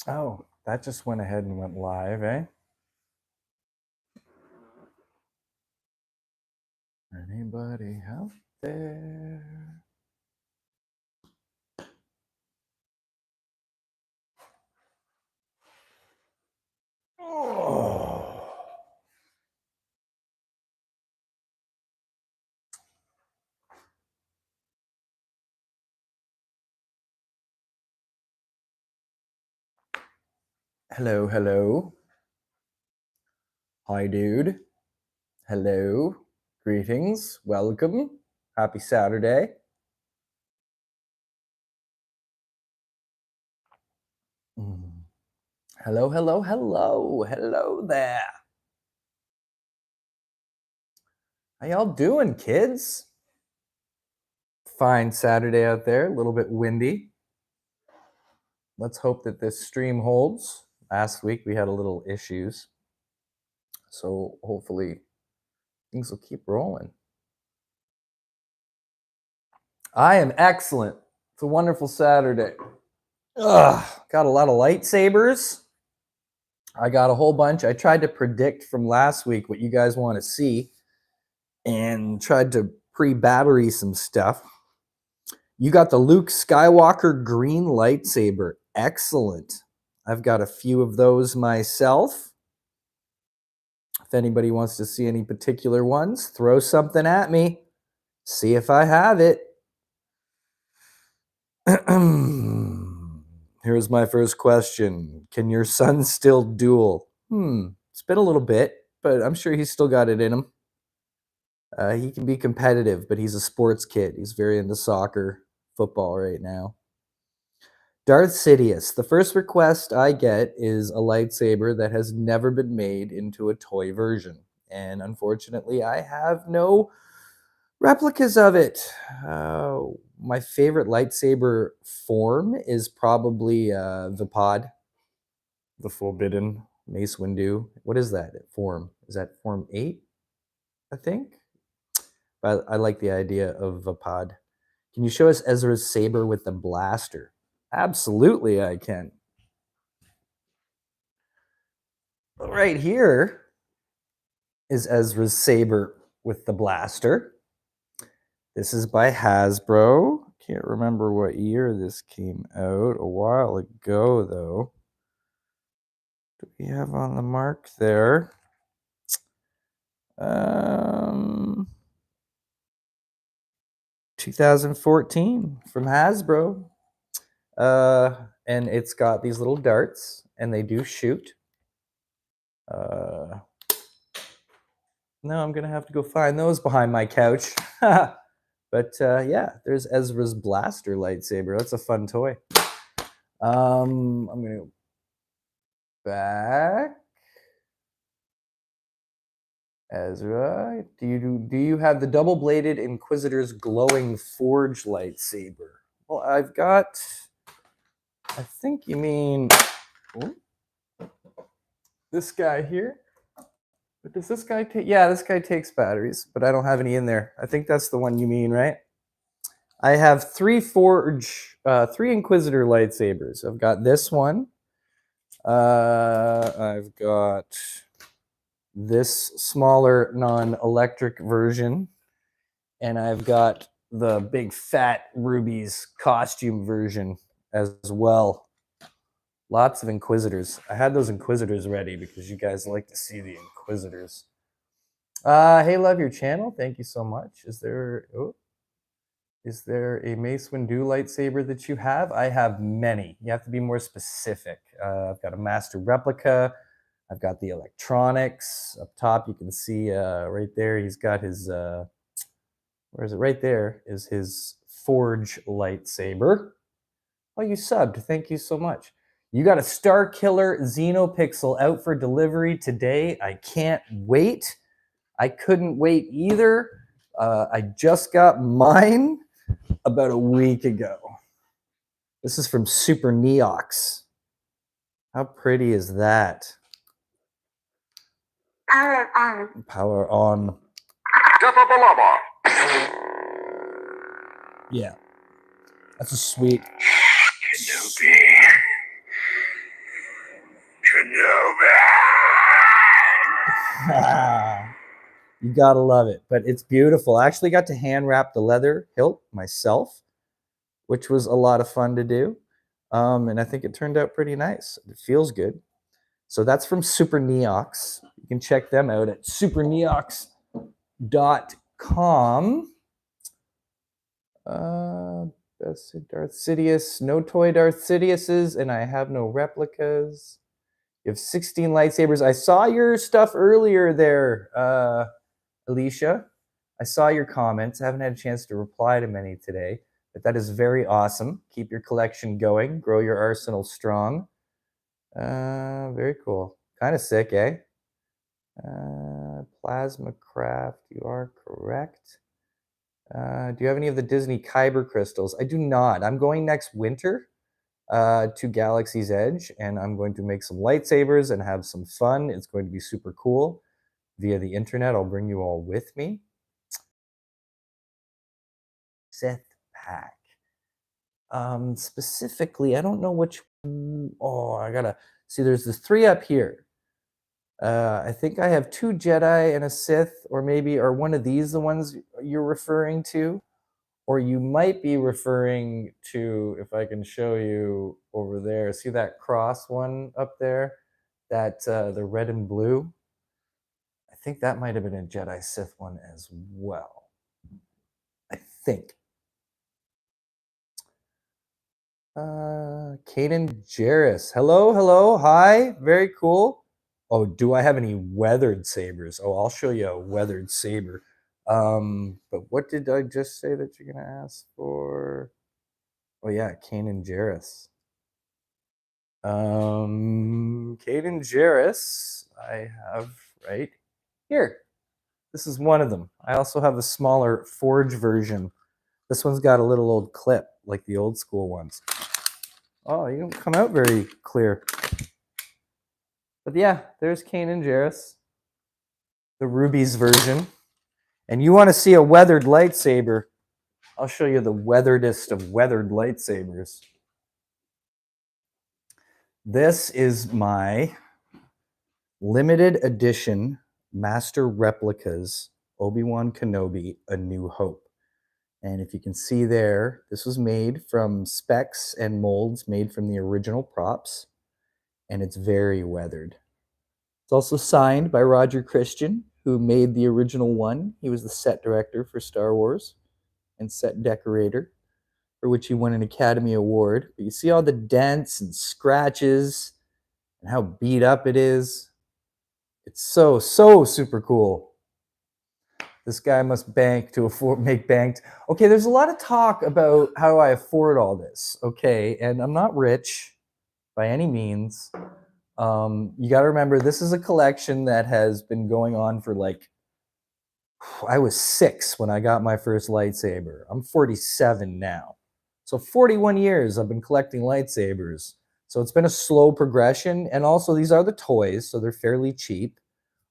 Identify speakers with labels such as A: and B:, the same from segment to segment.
A: Oh, that just went ahead and went live, eh? Anybody out there? Oh. Hello, hello. Hi, dude. Hello. Greetings. Welcome. Happy Saturday. Hello, hello, hello. Hello there. How y'all doing, kids? Fine Saturday out there. A little bit windy. Let's hope that this stream holds. Last week we had a little issues. So hopefully things will keep rolling. I am excellent. It's a wonderful Saturday. Got a lot of lightsabers. I got a whole bunch. I tried to predict from last week what you guys want to see and tried to pre-battery some stuff. You got the Luke Skywalker green lightsaber. Excellent. I've got a few of those myself. If anybody wants to see any particular ones, throw something at me. See if I have it. Here's my first question. Can your son still duel? It's been a little bit, but I'm sure he's still got it in him. He can be competitive, but he's a sports kid. He's very into soccer, football right now. Darth Sidious. The first request I get is a lightsaber that has never been made into a toy version. And unfortunately, I have no replicas of it. My favorite lightsaber form is probably the pod, the Forbidden Mace Windu. What is that form? Is that form 8? I think. But I like the idea of a pod. Can you show us Ezra's saber with the blaster? Absolutely, I can. Right here is Ezra's saber with the blaster. This is by Hasbro. Can't remember what year this came out. A while ago, though. Do we have on the mark there? 2014 from Hasbro. And it's got these little darts, and they do shoot. No, I'm going to have to go find those behind my couch. But yeah, there's Ezra's blaster lightsaber. That's a fun toy. I'm going to go back. Ezra, do you have the double-bladed Inquisitor's glowing forge lightsaber? Well, I've got, I think you mean this guy here. But does this guy take? Yeah, this guy takes batteries, but I don't have any in there. I think that's the one you mean, right? I have three Inquisitor lightsabers. I've got this one. I've got this smaller non-electric version, and I've got the big fat Ruby's costume version as well. Lots of Inquisitors. I had those Inquisitors ready because you guys like to see the Inquisitors. Hey, love your channel. Thank you so much. Is there a Mace Windu lightsaber that you have? I have many. You have to be more specific. I've got a master replica. I've got the electronics. Up top, you can see right there, he's got his, where is it? Right there is his Forge lightsaber. Oh, you subbed. Thank you so much. You got a Star Killer Neopixel out for delivery today. I can't wait. I couldn't wait either. I just got mine about a week ago. This is from Super Neox. How pretty is that?
B: Power on.
A: Power on. Yeah. That's a sweet. You gotta love it, but it's beautiful. I actually got to hand wrap the leather hilt myself, which was a lot of fun to do. And I think it turned out pretty nice. It feels good. So that's from Super Neox. You can check them out at superneox.com. That's Darth Sidious. No toy Darth Sidiouses, and I have no replicas. You have 16 lightsabers. I saw your stuff earlier there, Alicia. I saw your comments. I haven't had a chance to reply to many today, but that is very awesome. Keep your collection going. Grow your arsenal strong. Very cool. Kind of sick, eh? Plasma Craft, you are correct. Do you have any of the Disney Kyber crystals? I do not. I'm going next winter to Galaxy's Edge, and I'm going to make some lightsabers and have some fun. It's going to be super cool. Via the internet, I'll bring you all with me. Sith pack. Specifically, I don't know which. Oh, I gotta see. There's the 3 up here. I think I have 2 Jedi and a Sith, or maybe are one of these the ones you're referring to, or you might be referring to, if I can show you over there. See that cross one up there? That the red and blue. I think that might have been a Jedi Sith one as well. I think. Kaden Jarris. Hello, hi, very cool. Oh, do I have any weathered sabers? Oh, I'll show you a weathered saber. But what did I just say that you're gonna ask for? Oh yeah, Kaden Jarris. Kaden Jarris, I have right here. This is one of them. I also have a smaller forge version. This one's got a little old clip, like the old school ones. Oh, you don't come out very clear. But yeah, there's Kanan Jarrus, the Ruby's version. And you want to see a weathered lightsaber, I'll show you the weatheredest of weathered lightsabers. This is my limited edition Master Replicas Obi-Wan Kenobi A New Hope. And if you can see there, this was made from specs and molds made from the original props, and it's very weathered. It's also signed by Roger Christian, who made the original one. He was the set director for Star Wars and set decorator, for which he won an Academy Award. But you see all the dents and scratches and how beat up it is. It's so super cool. This guy must bank to make banked. Okay, there's a lot of talk about how I afford all this. Okay, and I'm not rich by any means. You got to remember, this is a collection that has been going on for like, I was 6 when I got my first lightsaber. I'm 47 now. So 41 years I've been collecting lightsabers. So it's been a slow progression. And also, these are the toys, so they're fairly cheap.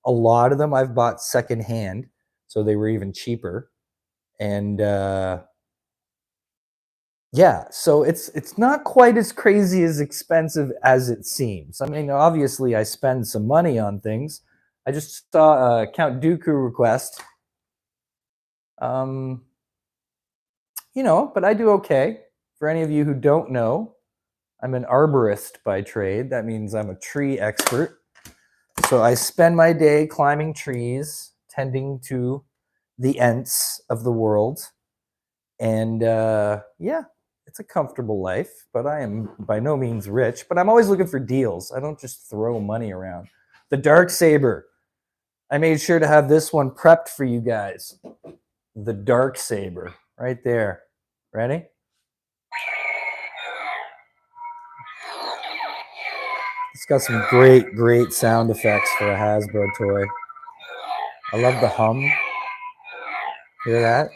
A: A lot of them I've bought secondhand, so they were even cheaper. And yeah, so it's not quite as crazy as expensive as it seems. I mean, obviously I spend some money on things. I just saw a Count Dooku request. You know, but I do okay. For any of you who don't know, I'm an arborist by trade. That means I'm a tree expert. So I spend my day climbing trees, tending to the Ents of the world. And yeah, it's a comfortable life, but I am by no means rich. But I'm always looking for deals. I don't just throw money around. The Darksaber. I made sure to have this one prepped for you guys. The Darksaber, right there. Ready? It's got some great sound effects for a Hasbro toy. I love the hum. Hear that?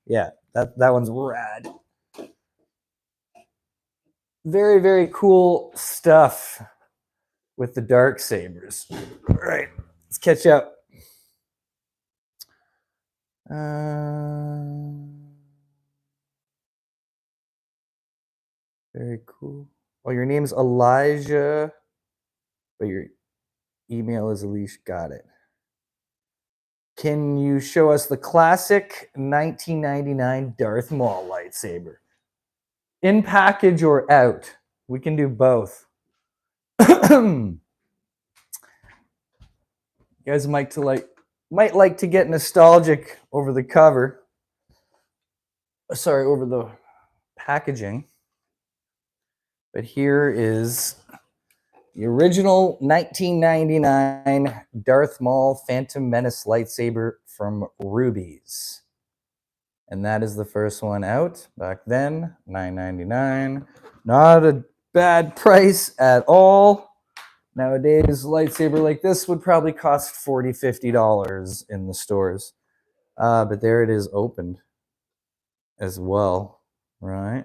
A: Yeah, that one's rad. Very cool stuff with the Darksabers. All right, let's catch up. Very cool. Well, your name's Elijah, but your email is Alicia. Got it. Can you show us the classic 1999 Darth Maul lightsaber? In package or out? We can do both. You guys might like to get nostalgic over the cover. Sorry, over the packaging. But here is the original 1999 Darth Maul Phantom Menace lightsaber from Rubies. And that is the first one out. Back then, $9.99. Not a bad price at all. Nowadays, a lightsaber like this would probably cost $40, $50 in the stores. But there it is opened as well, right?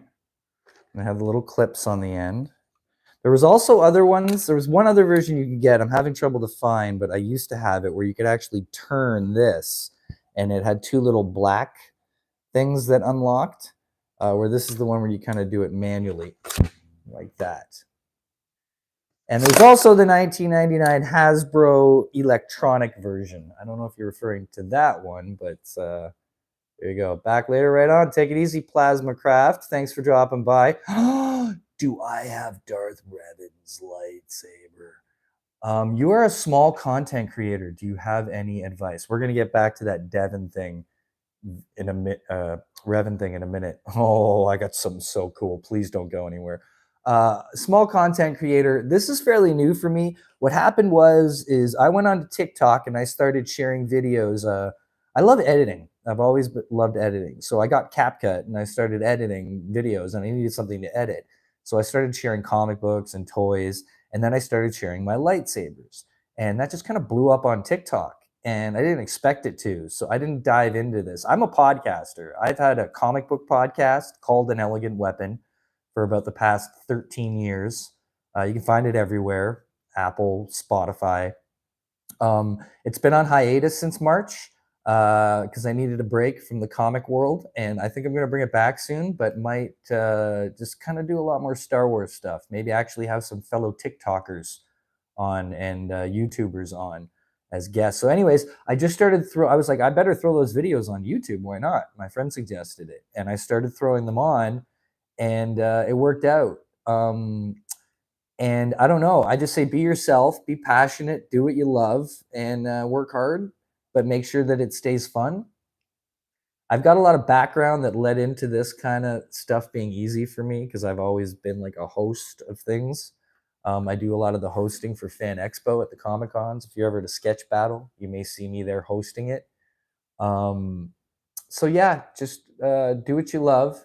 A: And I have the little clips on the end. There was also other ones. There was one other version you could get. I'm having trouble to find, but I used to have it where you could actually turn this, and it had two little black things that unlocked, where this is the one where you kind of do it manually, like that. And there's also the 1999 Hasbro electronic version. I don't know if you're referring to that one, but there you go. Back later, right on. Take it easy, Plasma Craft. Thanks for dropping by. Do I have Darth Revan's lightsaber? You are a small content creator. Do you have any advice? We're going to get back to that Revan thing in a minute. Oh, I got something so cool. Please don't go anywhere. Small content creator. This is fairly new for me. What happened is I went on to TikTok and I started sharing videos. I love editing. I've always loved editing. So I got CapCut and I started editing videos, and I needed something to edit. So I started sharing comic books and toys, and then I started sharing my lightsabers. And that just kind of blew up on TikTok. And I didn't expect it to, so I didn't dive into this. I'm a podcaster. I've had a comic book podcast called An Elegant Weapon for about the past 13 years. You can find it everywhere, Apple, Spotify. It's been on hiatus since March because I needed a break from the comic world, and I think I'm going to bring it back soon, but might just kind of do a lot more Star Wars stuff. Maybe actually have some fellow TikTokers on and YouTubers on as guests. So anyways, I just started I was like, I better throw those videos on YouTube. Why not? My friend suggested it, and I started throwing them on, and it worked out. And I don't know. I just say be yourself, be passionate, do what you love, and work hard, but make sure that it stays fun. I've got a lot of background that led into this kind of stuff being easy for me because I've always been like a host of things. I do a lot of the hosting for Fan Expo at the Comic Cons. If you're ever at a sketch battle, you may see me there hosting it. So yeah, just do what you love.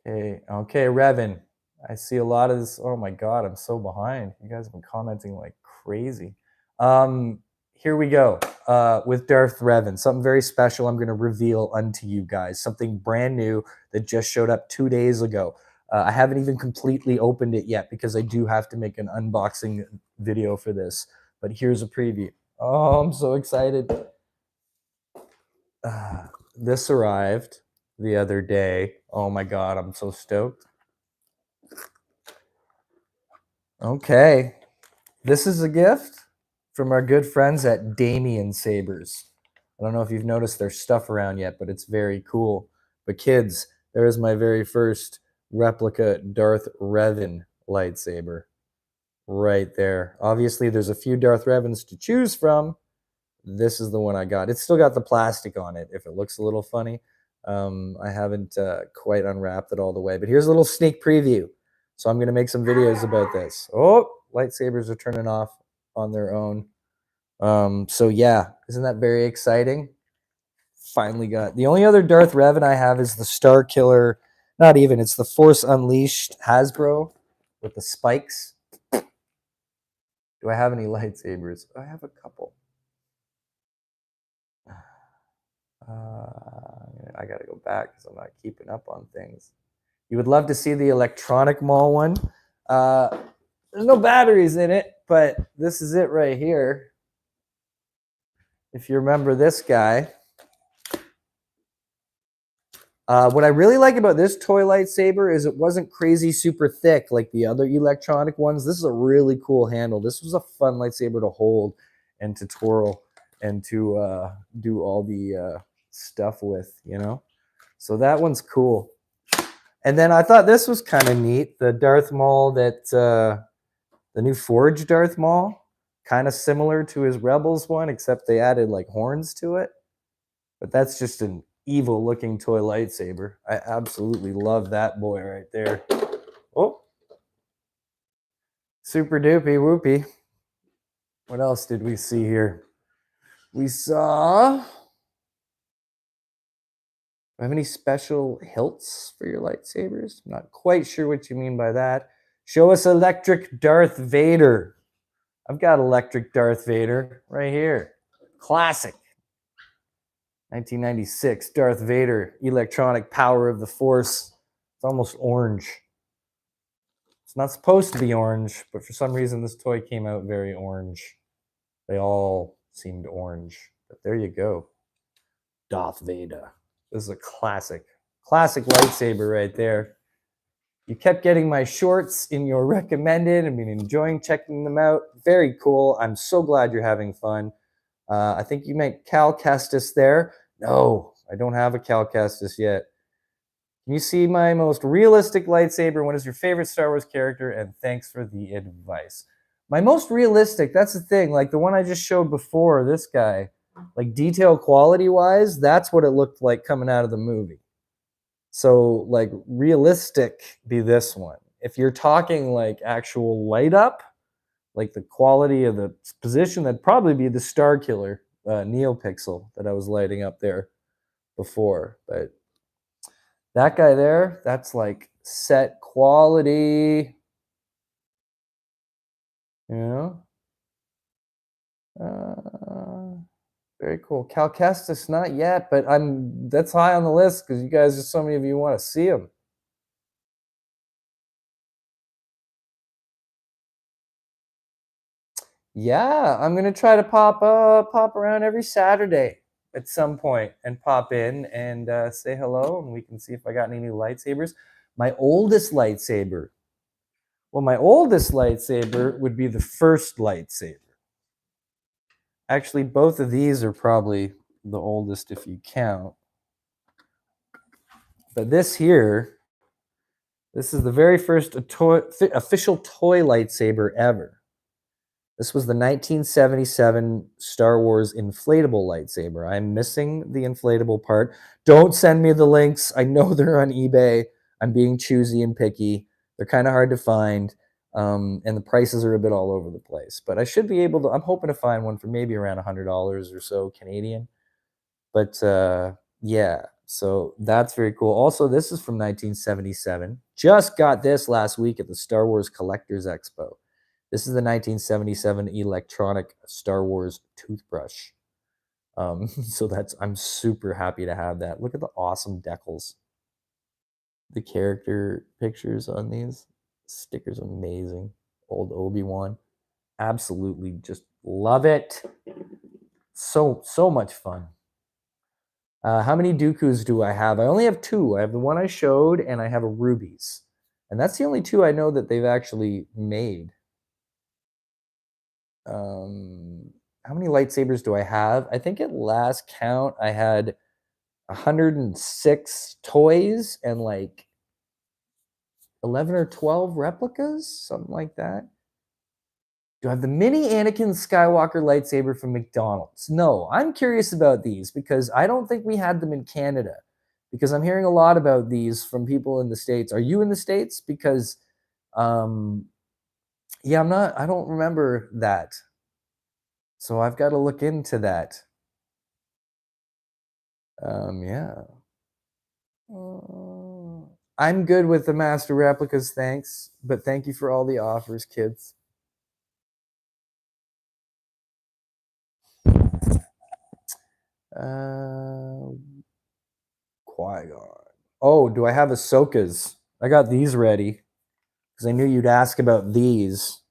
A: Okay, Revan. I see a lot of this. Oh my God, I'm so behind. You guys have been commenting like crazy. Here we go with Darth Revan. Something very special I'm going to reveal unto you guys. Something brand new that just showed up 2 days ago. I haven't even completely opened it yet because I do have to make an unboxing video for this. But here's a preview. Oh, I'm so excited. This arrived the other day. Oh my God, I'm so stoked. Okay. This is a gift from our good friends at Damien Sabers. I don't know if you've noticed their stuff around yet, but it's very cool. But kids, there is my very first replica Darth Revan lightsaber right there. Obviously, there's a few Darth Revans to choose from. This is the one I got. It's still got the plastic on it if it looks a little funny. I haven't quite unwrapped it all the way, but here's a little sneak preview. So I'm going to make some videos about this. Oh, lightsabers are turning off on their own. So yeah, isn't that very exciting? Finally got the only other Darth Revan I have is the Star Killer. Not even, it's the Force Unleashed Hasbro with the spikes. Do I have any lightsabers? I have a couple. I gotta go back because I'm not keeping up on things. You would love to see the electronic Maul one. There's no batteries in it, but this is it right here. If you remember this guy. What I really like about this toy lightsaber is it wasn't crazy super thick like the other electronic ones. This is a really cool handle. This was a fun lightsaber to hold and to twirl and to do all the stuff with, you know? So that one's cool. And then I thought this was kind of neat. The Darth Maul the new Forge Darth Maul, kind of similar to his Rebels one, except they added like horns to it. But that's just an evil looking toy lightsaber. I absolutely love that boy right there. Oh, super doopy whoopy. What else did we see here? We saw... Do I have any special hilts for your lightsabers? I'm not quite sure what you mean by that. Show us electric Darth Vader. I've got electric Darth Vader right here. Classic. 1996, Darth Vader, electronic power of the Force. It's almost orange. It's not supposed to be orange, but for some reason this toy came out very orange. They all seemed orange, but there you go. Darth Vader. This is a classic lightsaber right there. You kept getting my shorts in your recommended. I've been enjoying checking them out. Very cool. I'm so glad you're having fun. I think you meant Cal Kestis there. No, I don't have a Cal Kestis yet. Can you see my most realistic lightsaber? What is your favorite Star Wars character? And thanks for the advice. My most realistic, that's the thing. Like the one I just showed before, this guy, like detail quality wise, that's what it looked like coming out of the movie. So like realistic be this one. If you're talking like actual light up, like the quality of the position, that'd probably be the Star Killer Neopixel that I was lighting up there before. But that guy there, that's like set quality, you know? Very cool. Cal Kestis, not yet, but that's high on the list because you guys, so many of you want to see him. Yeah, I'm gonna try to pop around every Saturday at some point and pop in and say hello, and we can see if I got any new lightsabers. My oldest lightsaber. Well, my oldest lightsaber would be the first lightsaber. Actually, both of these are probably the oldest if you count. But this here, this is the very first official toy lightsaber ever. This was the 1977 Star Wars inflatable lightsaber. I'm missing the inflatable part. Don't send me the links. I know they're on eBay. I'm being choosy and picky. They're kind of hard to find, and the prices are a bit all over the place. But I should be able to. I'm hoping to find one for maybe around $100 or so Canadian. But yeah, so that's very cool. Also, this is from 1977. Just got this last week at the Star Wars Collectors Expo. This is the 1977 electronic Star Wars toothbrush. So I'm super happy to have that. Look at the awesome decals. The character pictures on these stickers, amazing. Old Obi-Wan. Absolutely just love it. So much fun. How many Dooku's do I have? I only have two. I have the one I showed, and I have a Rubies. And that's the only two I know that they've actually made. How many lightsabers do I have? I think at last count I had 106 toys and like 11 or 12 replicas, something like that. Do I have the mini Anakin Skywalker lightsaber from McDonald's? No, I'm curious about these because I don't think we had them in Canada, because I'm hearing a lot about these from people in the States. Are you in the States? Because yeah, I don't remember that. So I've got to look into that. Yeah. I'm good with the master replicas, thanks. But thank you for all the offers, kids. Qui-Gon. Oh, do I have Ahsoka's? I got these ready because I knew you'd ask about these.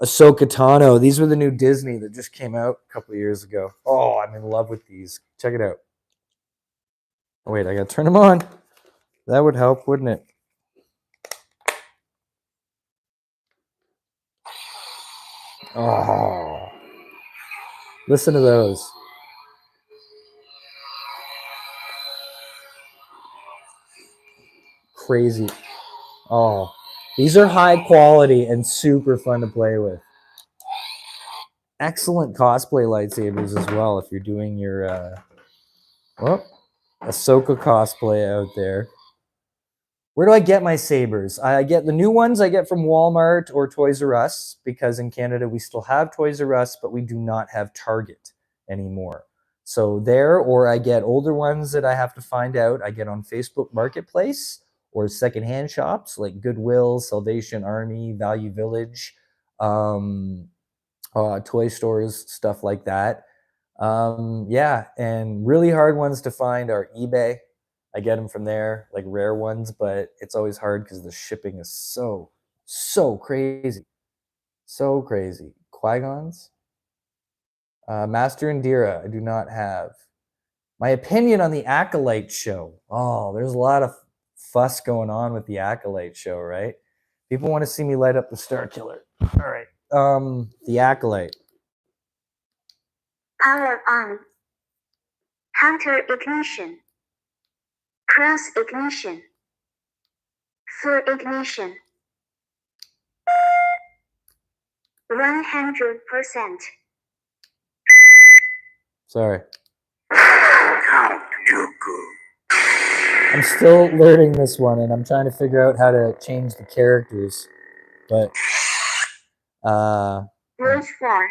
A: Ahsoka Tano. These were the new Disney that just came out a couple of years ago. Oh, I'm in love with these. Check it out. Oh, wait, I gotta turn them on. That would help, wouldn't it? Oh, listen to those. Crazy. Oh, these are high quality and super fun to play with. Excellent cosplay lightsabers as well if you're doing your Ahsoka cosplay out there. Where do I get my sabers? I get the new ones I get from Walmart or Toys R Us, because in Canada we still have Toys R Us, but we do not have Target anymore. So there, or I get older ones that I have to find out. I get on Facebook Marketplace or secondhand shops like Goodwill, Salvation Army, Value Village, toy stores, stuff like that. Yeah, and really hard ones to find are eBay. I get them from there, like rare ones, but it's always hard because the shipping is so crazy. So crazy. Qui-Gons? Master Indira, I do not have. My opinion on the Acolyte show. Oh, there's a lot of fuss going on with the Acolyte show, right? People want to see me light up the Star Killer. All right. The Acolyte.
B: Power on. Counter ignition. Cross ignition. Full ignition. 100%.
A: Sorry. I'm still learning this one, and I'm trying to figure out how to change the characters. But
B: Road 4.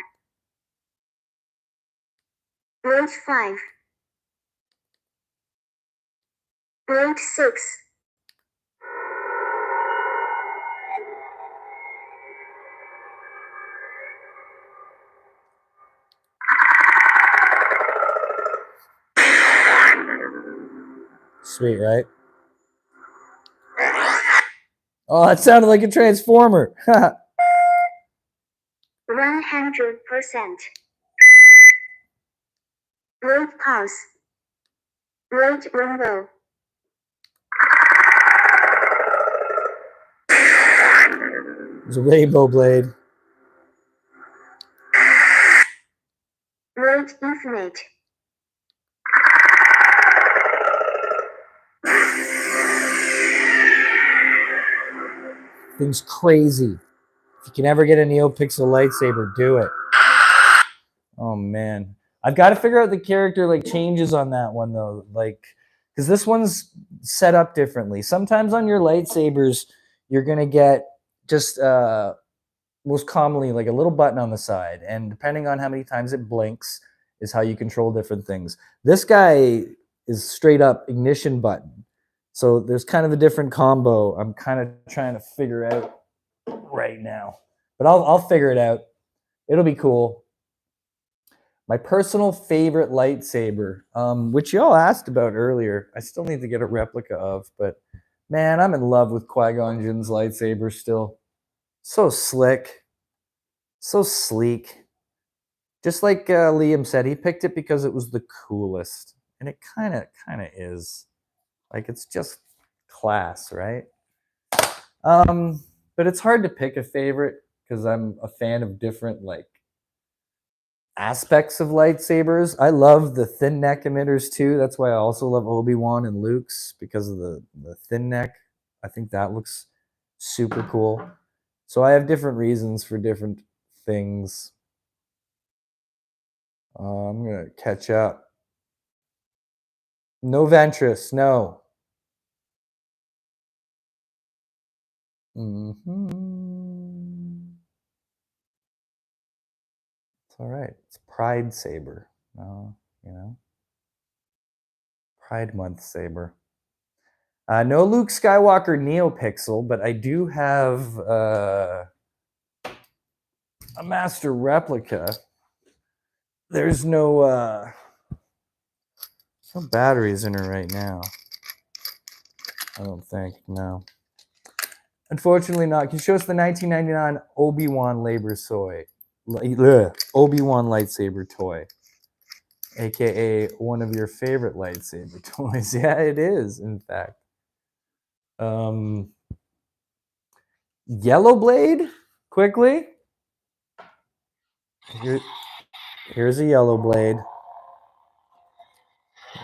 B: Road 5. Road 6.
A: Sweet, right? Oh, that sounded like a transformer.
B: 100%. Road pause. Road rainbow.
A: It's a rainbow blade.
B: Road infinite.
A: Thing's crazy. If you can ever get a Neopixel lightsaber, do it. Oh man, I've got to figure out the character like changes on that one though, like because this one's set up differently. Sometimes on your lightsabers, you're gonna get just most commonly like a little button on the side, and depending on how many times it blinks is how you control different things. This guy is straight up ignition button, so there's kind of a different combo. I'm kind of trying to figure out right now, but I'll figure it out. It'll be cool. My personal favorite lightsaber, which y'all asked about earlier, I still need to get a replica of, but man, I'm in love with Qui-Gon Jinn's lightsaber still. So slick, so sleek. Just like Liam said, he picked it because it was the coolest, and it kind of is. Like it's just class, right? But it's hard to pick a favorite because I'm a fan of different like aspects of lightsabers. I love the thin neck emitters too. That's why I also love Obi-Wan and Luke's, because of the thin neck. I think that looks super cool. So I have different reasons for different things. I'm going to catch up. No Ventress, no. It's all right. It's Pride Saber. No, you know. Pride Month Saber. No Luke Skywalker Neopixel, but I do have a master replica. There's no batteries in her right now. I don't think, no. Unfortunately not. Can you show us the 1999 Obi-Wan Obi-Wan lightsaber toy? aka one of your favorite lightsaber toys. Yeah, it is, in fact. Yellow blade, quickly. Here's a yellow blade.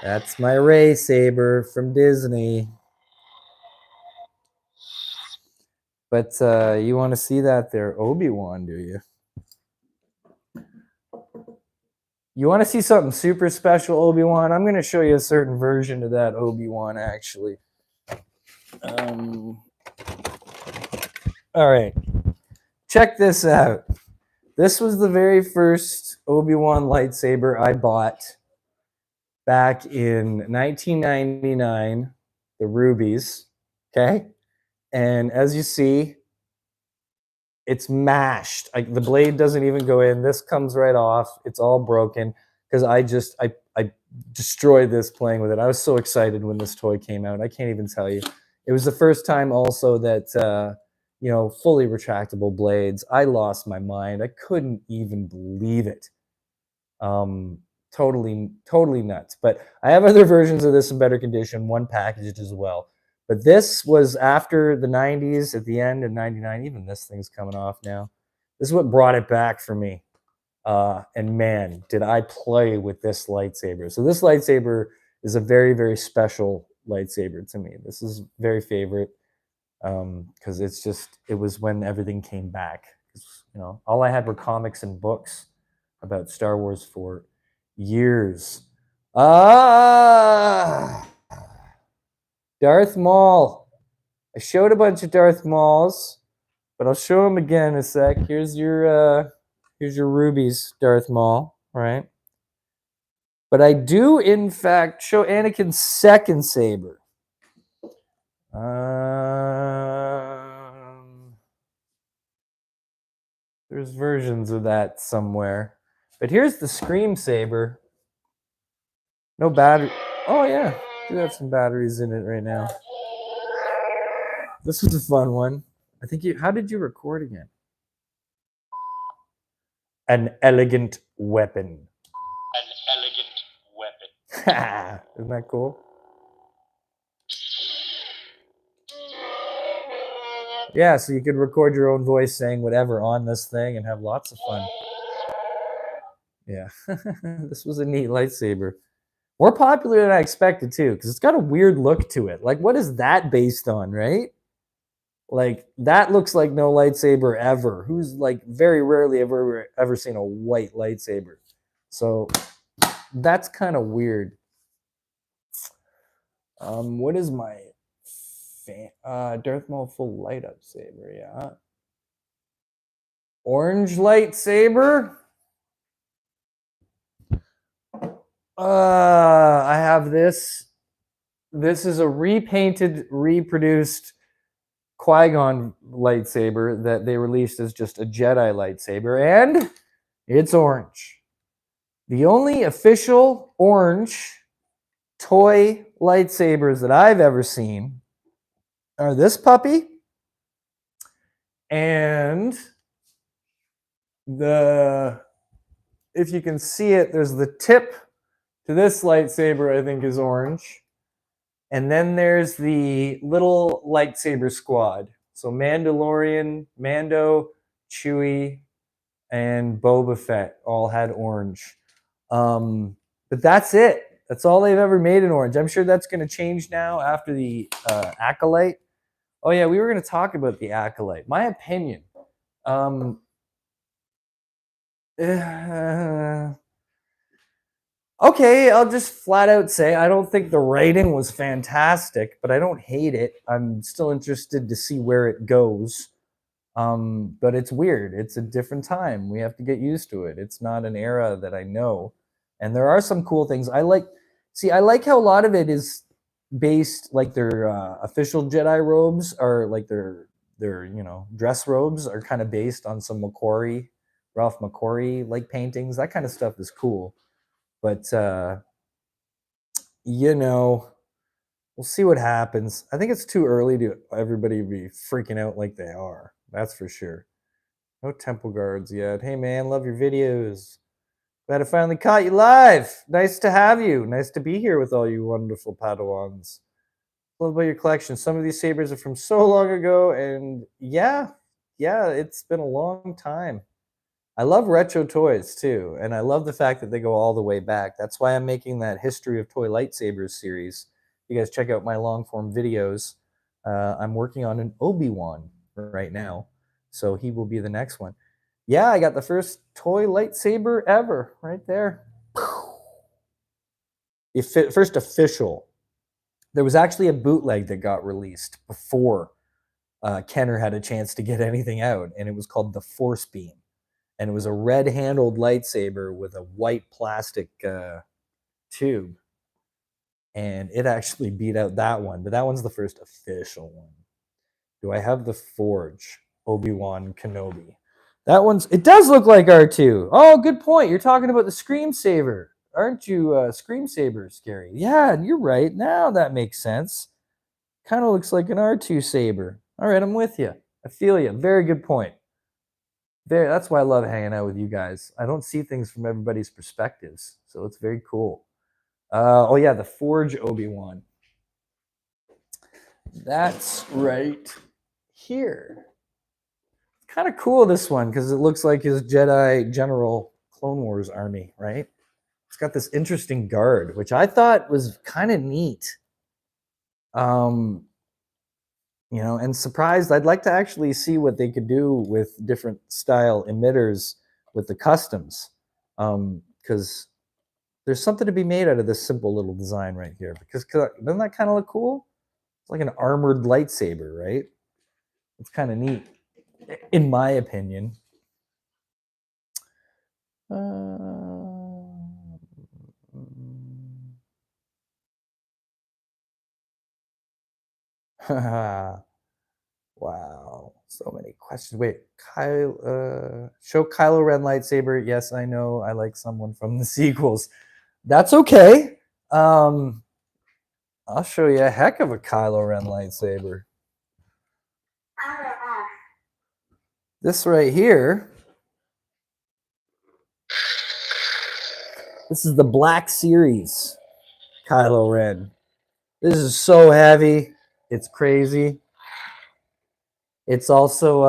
A: That's my Ray saber from Disney. But you want to see that there, Obi-Wan, do you? You want to see something super special, Obi-Wan? I'm going to show you a certain version of that Obi-Wan, actually. All right. Check this out. This was the very first Obi-Wan lightsaber I bought back in 1999, the rubies, okay? And as you see, it's mashed. The blade doesn't even go in. This comes right off. It's all broken because I destroyed this playing with it. I was so excited when this toy came out. I can't even tell you. It was the first time also that fully retractable blades. I lost my mind. I couldn't even believe it. Totally nuts. But I have other versions of this in better condition, one packaged as well. But this was after the 90s, at the end of 99. Even this thing's coming off now. This is what brought it back for me. And man, did I play with this lightsaber. So this lightsaber is a very, very special lightsaber to me. This is very favorite because it was when everything came back. All I had were comics and books about Star Wars for years. Darth Maul. I showed a bunch of Darth Mauls, but I'll show them again in a sec. Here's your rubies, Darth Maul, right? But I do, in fact, show Anakin's second saber. There's versions of that somewhere. But here's the Scream saber. No battery. Oh, yeah. Do have some batteries in it right now. This was a fun one. I think how did you record again? An elegant weapon.
C: An elegant weapon.
A: Isn't that cool? Yeah, so you could record your own voice saying whatever on this thing and have lots of fun. Yeah. This was a neat lightsaber. More popular than I expected, too, because it's got a weird look to it. Like, what is that based on, right? Like, that looks like no lightsaber ever. Who's, like, very rarely ever seen a white lightsaber. So, that's kind of weird. What is my Darth Maul full light up saber? Yeah. Orange lightsaber. I have this. This is a repainted, reproduced Qui-Gon lightsaber that they released as just a Jedi lightsaber, and it's orange. The only official orange toy lightsabers that I've ever seen are this puppy and if you can see it, there's the tip to this lightsaber, I think, is orange. And then there's the little lightsaber squad. So Mandalorian, Mando, Chewie, and Boba Fett all had orange. But that's it. That's all they've ever made in orange. I'm sure that's going to change now after the Acolyte. Oh, yeah, we were going to talk about the Acolyte. My opinion. Okay, I'll just flat out say I don't think the writing was fantastic, but I don't hate it. I'm still interested to see where it goes. But it's weird. It's a different time. We have to get used to it. It's not an era that I know. And there are some cool things. I like how a lot of it is based, like their official Jedi robes are like their dress robes are kind of based on some Ralph McQuarrie like paintings. That kind of stuff is cool. But we'll see what happens. I think it's too early to everybody be freaking out like they are. That's for sure. No temple guards yet. Hey man, love your videos. Glad I finally caught you live. Nice to have you. Nice to be here with all you wonderful Padawans. Love about your collection. Some of these sabers are from so long ago, and yeah, it's been a long time. I love retro toys too, and I love the fact that they go all the way back. That's why I'm making that History of Toy Lightsabers series. You guys check out my long form videos. I'm working on an Obi-Wan right now, so he will be the next one. Yeah, I got the first toy lightsaber ever right there. The first official. There was actually a bootleg that got released before Kenner had a chance to get anything out, and it was called the Force Beam. And it was a red-handled lightsaber with a white plastic tube. And it actually beat out that one, but that one's the first official one. Do I have the Forge? Obi-Wan Kenobi. That one's, it does look like R2. Oh, good point. You're talking about the Scream Saber. Aren't you Scream Saber scary? Yeah, you're right. Now that makes sense. Kind of looks like an R2 Saber. All right, I'm with you. I feel you. Very good point. That's why I love hanging out with you guys. I don't see things from everybody's perspectives, so it's very cool. Oh yeah, the Forge Obi-Wan. That's right here. It's kind of cool, this one, because it looks like his Jedi General Clone Wars army, right? It's got this interesting guard, which I thought was kind of neat. You know, and surprised. I'd like to actually see what they could do with different style emitters with the customs, because there's something to be made out of this simple little design right here. Because doesn't that kind of look cool? It's like an armored lightsaber, right? It's kind of neat, in my opinion. Wow, so many questions. Wait, show Kylo Ren lightsaber. Yes, I know. I like someone from the sequels. That's okay. I'll show you a heck of a Kylo Ren lightsaber. This right here. This is the Black Series Kylo Ren. This is so heavy. It's crazy. It's also,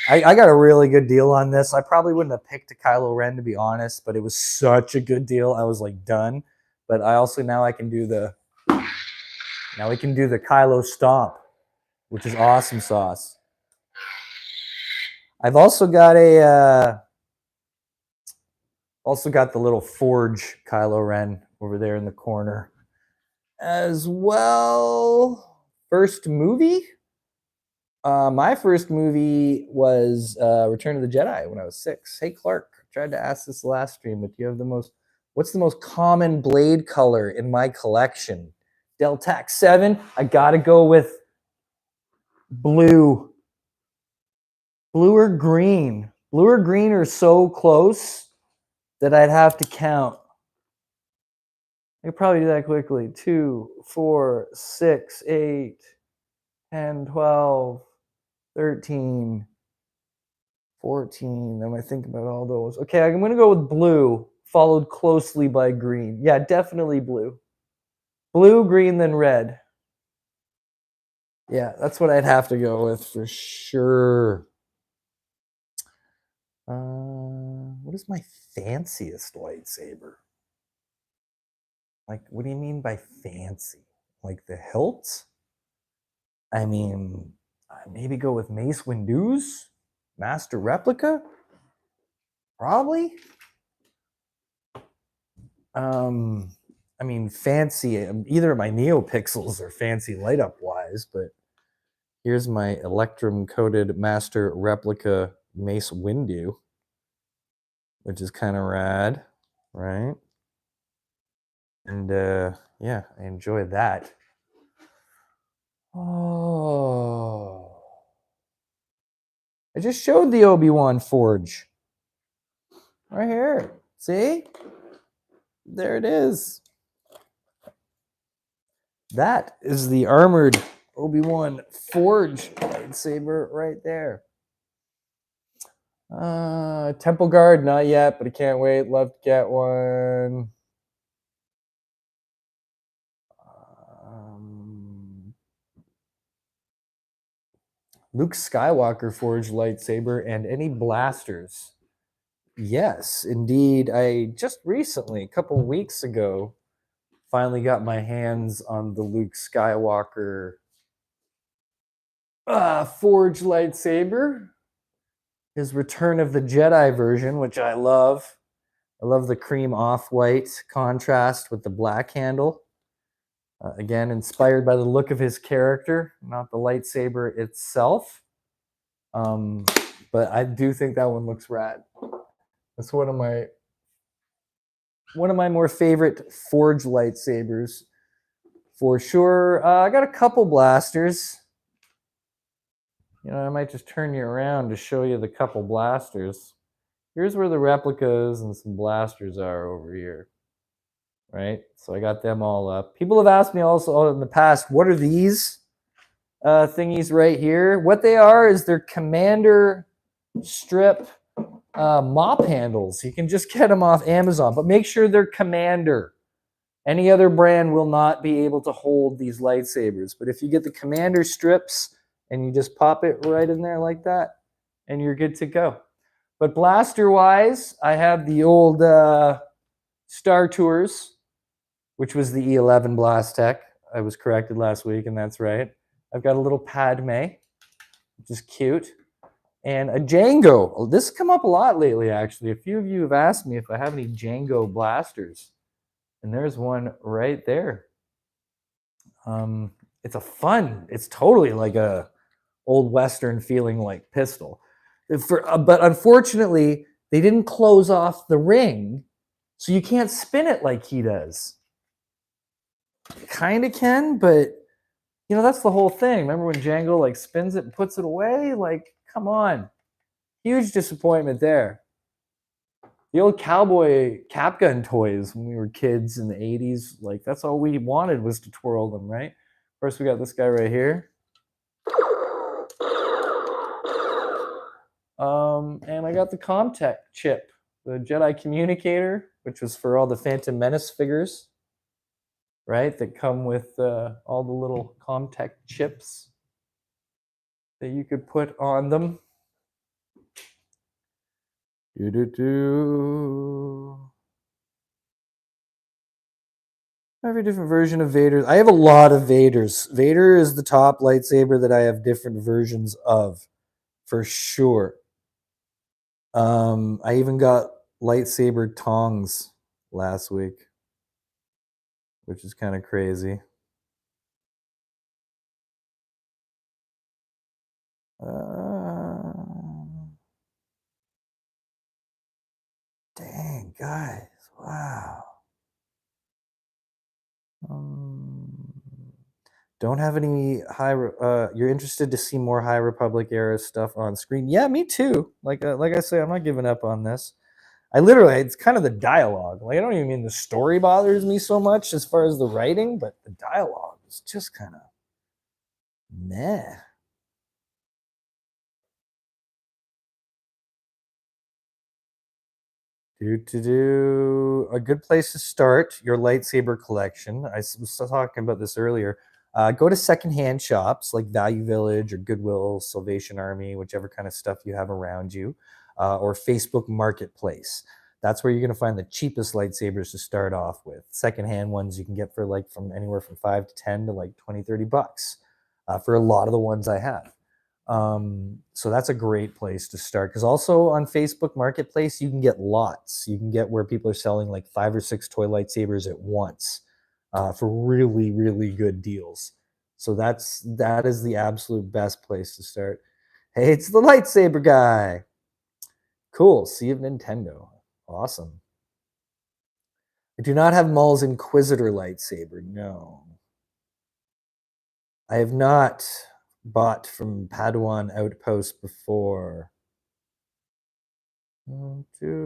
A: I got a really good deal on this. I probably wouldn't have picked a Kylo Ren, to be honest, but it was such a good deal. I was like done. But I also, now we can do the Kylo Stomp, which is awesome sauce. I've also got the little Forge Kylo Ren over there in the corner as well. First movie? My first movie was Return of the Jedi when I was 6. Hey, Clark, I tried to ask this last stream, but you have what's the most common blade color in my collection? Deltac 7, I gotta go with blue. Blue or green. Blue or green are so close that I'd have to count. I could probably do that quickly. 2, 4, 6, 8, 10, 12, 13, 14. Am I thinking about all those? Okay, I'm going to go with blue, followed closely by green. Yeah, definitely blue. Blue, green, then red. Yeah, that's what I'd have to go with for sure. What is my fanciest lightsaber? Like, what do you mean by fancy? Like the hilt? I mean, maybe go with Mace Windu's Master Replica? Probably. I mean, fancy. Either of my Neopixels are fancy light up wise, but here's my Electrum coated Master Replica Mace Windu, which is kind of rad, right? And yeah, I enjoy that. Oh, I just showed the Obi-Wan Forge right here. See? There it is. That is the armored Obi-Wan Forge lightsaber right there. Temple Guard, not yet, but I can't wait. Love to get one. Luke Skywalker forged lightsaber and any blasters. Yes, indeed. I just recently, a couple weeks ago, finally got my hands on the Luke Skywalker forged lightsaber. His Return of the Jedi version, which I love. I love the cream off-white contrast with the black handle. Again, inspired by the look of his character, not the lightsaber itself. But I do think that one looks rad. That's one of my more favorite forged lightsabers, for sure. I got a couple blasters. You know, I might just turn you around to show you the couple blasters. Here's where the replicas and some blasters are over here. Right? So I got them all up. People have asked me also in the past, what are these thingies right here? What they are is they're commander strip mop handles. You can just get them off Amazon, but make sure they're commander. Any other brand will not be able to hold these lightsabers. But if you get the commander strips and you just pop it right in there like that, and you're good to go. But blaster-wise, I have the old Star Tours, which was the E11 Blast Tech. I was corrected last week, and that's right. I've got a little Padme, which is cute, and a Django. Oh, this has come up a lot lately, actually. A few of you have asked me if I have any Django blasters, and there's one right there. It's totally like a old Western feeling like pistol. But unfortunately, they didn't close off the ring, so you can't spin it like he does. Kind of can, but you know, that's the whole thing. Remember when Django like spins it and puts it away? Like, come on. Huge disappointment there. The old cowboy cap gun toys when we were kids in the 80s, like that's all we wanted was to twirl them, right? Of course, we got this guy right here. And I got the Comtech chip, the Jedi communicator, which was for all the Phantom Menace figures, right? That come with all the little Comtech chips that you could put on them. Every different version of Vader. I have a lot of Vaders. Vader is the top lightsaber that I have different versions of, for sure. I even got lightsaber tongs last week, which is kind of crazy. Dang, guys. Wow. Don't have any you're interested to see more High Republic era stuff on screen? Yeah, me too. Like I say, I'm not giving up on this. It's kind of the dialogue. Like, I don't even mean the story bothers me so much as far as the writing, but the dialogue is just kind of meh. A good place to start your lightsaber collection. I was talking about this earlier. Go to secondhand shops like Value Village or Goodwill, Salvation Army, whichever kind of stuff you have around you, or Facebook Marketplace. That's where you're going to find the cheapest lightsabers to start off with. Secondhand ones you can get for like from anywhere from 5 to 10 to like 20, 30 bucks for a lot of the ones I have. So that's a great place to start, because also on Facebook Marketplace you can get lots. You can get where people are selling like 5 or 6 toy lightsabers at once for really, really good deals. So that is the absolute best place to start. Hey, it's the lightsaber guy. Cool. Sea of Nintendo. Awesome. I do not have Maul's Inquisitor lightsaber. No, I have not bought from Padawan Outpost before. The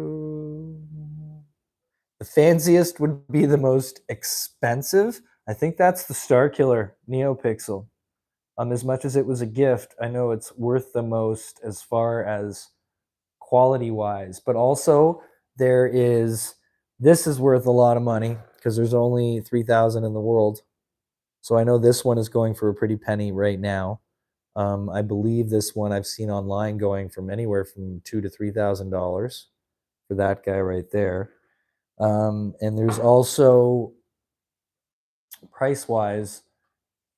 A: fanciest would be the most expensive. I think that's the Starkiller Neopixel. As much as it was a gift, I know it's worth the most as far as quality-wise. But also, this is worth a lot of money because there's only 3,000 in the world. So I know this one is going for a pretty penny right now. I believe this one I've seen online going from anywhere from $2,000 to $3,000 for that guy right there. And there's also, price-wise,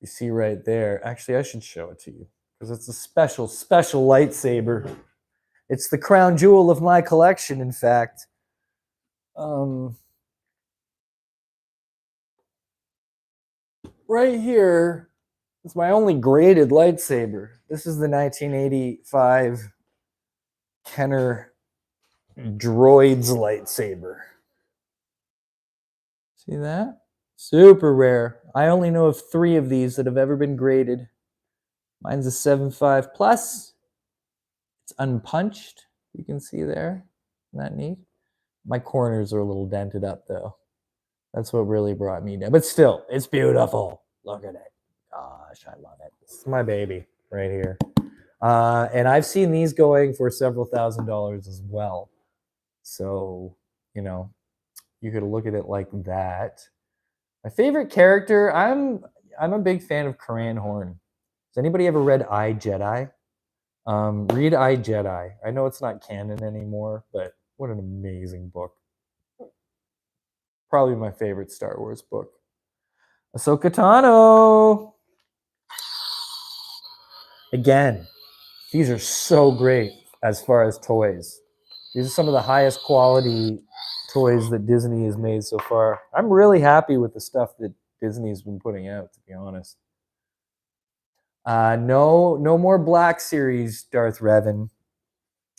A: you see right there. Actually, I should show it to you because it's a special lightsaber. It's the crown jewel of my collection, in fact. Right here is my only graded lightsaber. This is the 1985 Kenner Droids lightsaber. See that? Super rare. I only know of 3 of these that have ever been graded. Mine's a 7.5 plus. It's unpunched. You can see there. Isn't that neat? My corners are a little dented up though. That's what really brought me down. But still, it's beautiful. Look at it. Gosh, I love it. This is my baby right here. And I've seen these going for several $1,000s as well. So, you know, you could look at it like that. My favorite character, I'm a big fan of Karan Horn. Has anybody ever read I, Jedi? Read I, Jedi. I know it's not canon anymore, but what an amazing book. Probably my favorite Star Wars book. Ahsoka Tano. Again, these are so great as far as toys. These are some of the highest quality toys that Disney has made so far. I'm really happy with the stuff that Disney's been putting out, to be honest. No more Black Series Darth Revan.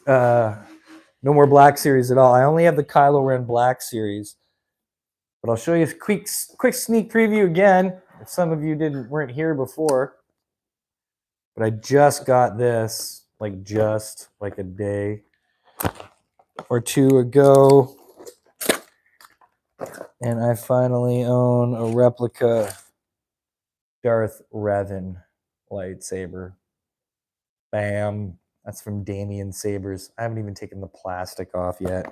A: No more Black Series at all. I only have the Kylo Ren Black Series. But I'll show you a quick sneak preview again, if some of you weren't here before. But I just got this, like a day or 2 ago. And I finally own a replica Darth Revan lightsaber. Bam. That's from Damien Sabers. I haven't even taken the plastic off yet.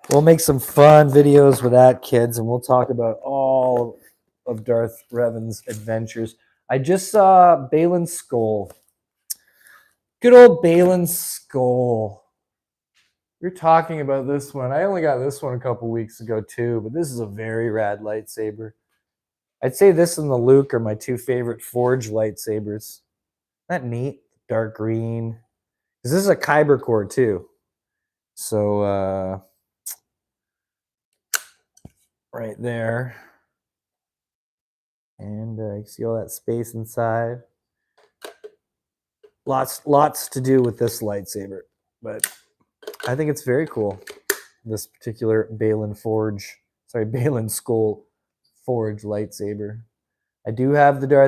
A: We'll make some fun videos with that, kids, and we'll talk about all of Darth Revan's adventures. I just saw Balin Skoll. Good old Balin Skoll. You're talking about this one. I only got this one a couple weeks ago too, but this is a very rad lightsaber. I'd say this and the Luke are my 2 favorite forged lightsabers. Isn't that neat? Dark green. Because this is a Kyber core too. So, right there. And you see all that space inside. Lots to do with this lightsaber. But I think it's very cool. This particular Balin Skoll forged lightsaber. I do have the Darth